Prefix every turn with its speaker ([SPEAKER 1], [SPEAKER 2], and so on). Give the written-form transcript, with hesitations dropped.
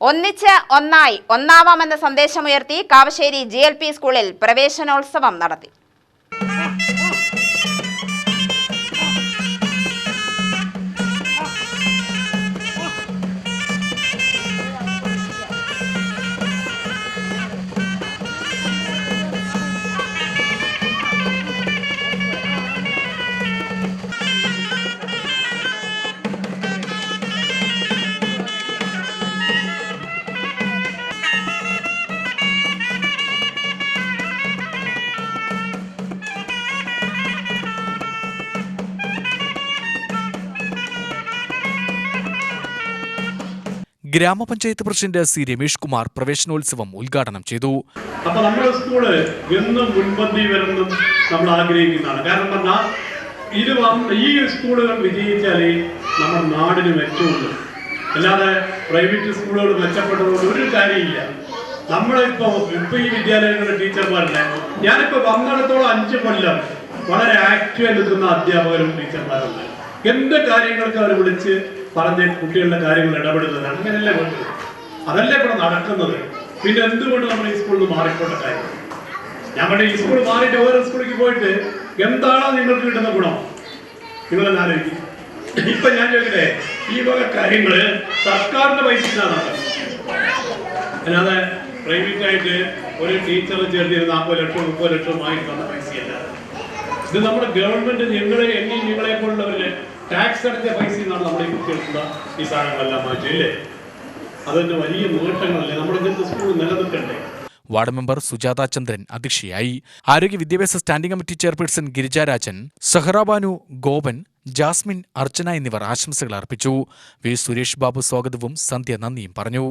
[SPEAKER 1] ഒന്നിച്ച് ഒന്നായി ഒന്നാവാമെന്ന സന്ദേശമുയർത്തി കാവശ്ശേരി GLP സ്കൂളിൽ പ്രവേശനോത്സവം നടത്തി.
[SPEAKER 2] ഗ്രാമപഞ്ചായത്ത് പ്രസിഡന്റ് സി രമേഷ് കുമാർ പ്രവേശനോത്സവം ഉദ്ഘാടനം ചെയ്തു.
[SPEAKER 3] അപ്പോൾ നമ്മുടെ സ്കൂള് എന്നും മുൻപന്തി വരണം നമ്മൾ ആഗ്രഹിക്കുന്നതാണ്. കാരണം പറഞ്ഞാൽ ഈ സ്കൂളുകൾ വിജയിച്ചാലേ നമ്മുടെ നാടിന് മെച്ചമുള്ളൂ. അല്ലാതെ പ്രൈവറ്റ് സ്കൂളുകൾ മെച്ചപ്പെട്ടതുകൊണ്ട് ഒരു കാര്യമില്ല. നമ്മളിപ്പോൾ ഈ വിദ്യാലയങ്ങളുടെ ടീച്ചർമാരുടെ ഞാനിപ്പോൾ വന്നിടത്തോളം 5 കൊല്ലം വളരെ ആക്റ്റീവായി നിൽക്കുന്ന അധ്യാപകരും ടീച്ചർമാരുണ്ട്. എന്ത് കാര്യങ്ങൾക്ക് അവർ വിളിച്ച് പറഞ്ഞ് കുട്ടികളുടെ കാര്യങ്ങൾ ഇടപെടുന്നത് അങ്ങനെയല്ലേ വേണ്ടത്. അതല്ലേ ഇവിടെ നടക്കുന്നത്. പിന്നെ എന്തുകൊണ്ട് നമ്മൾ ഈ സ്കൂളിൽ നിന്ന് മാറിപ്പോട്ട കാര്യം? ഞാൻ പറഞ്ഞ ഈ സ്കൂൾ മാറിയിട്ട് ഓരോ സ്കൂളിലേക്ക് പോയിട്ട് എന്താണോ നിങ്ങൾക്ക് കിട്ടുന്ന ഗുണം നിങ്ങളെന്ന് ആലോചിക്കും. ഇപ്പൊ ഞാൻ ചോദിക്കട്ടെ, ഈ വക കാര്യങ്ങള് സർക്കാരിന്റെ പൈസയാണ് നടക്കുന്നത്. അല്ലാതെ പ്രൈവറ്റ് ആയിട്ട് ഒരു ടീച്ചർ ചേർത്തിരുന്ന 40 ലക്ഷം 30 ലക്ഷം വാങ്ങിക്കുന്ന പൈസയല്ല. ഇത് നമ്മുടെ ഗവൺമെന്റ് നിങ്ങളെ പോലുള്ളവര് ടാക്സ് അടച്ച പൈസ എന്നാണ് നമ്മുടെ ഈ കുട്ടികൾക്കുള്ള ഈ സാധനങ്ങളെല്ലാം മാറ്റില്ലേ. അതിന്റെ വലിയ നേട്ടങ്ങളല്ലേ. നമ്മുടെ ഇന്നത്തെ സ്കൂൾ നിലനിൽക്കണ്ടേ.
[SPEAKER 2] വാർഡ് മെമ്പർ സുജാത ചന്ദ്രൻ അധ്യക്ഷയായി. ആരോഗ്യ വിദ്യാഭ്യാസ standing committee chairperson Girijarajan, Saharabanu, Gopan, Jasmin, Archana എന്നിവർ ആശംസകൾ അർപ്പിച്ചു. വി സുരേഷ് ബാബു സ്വാഗതവും സന്ധ്യ നന്ദിയും പറഞ്ഞു.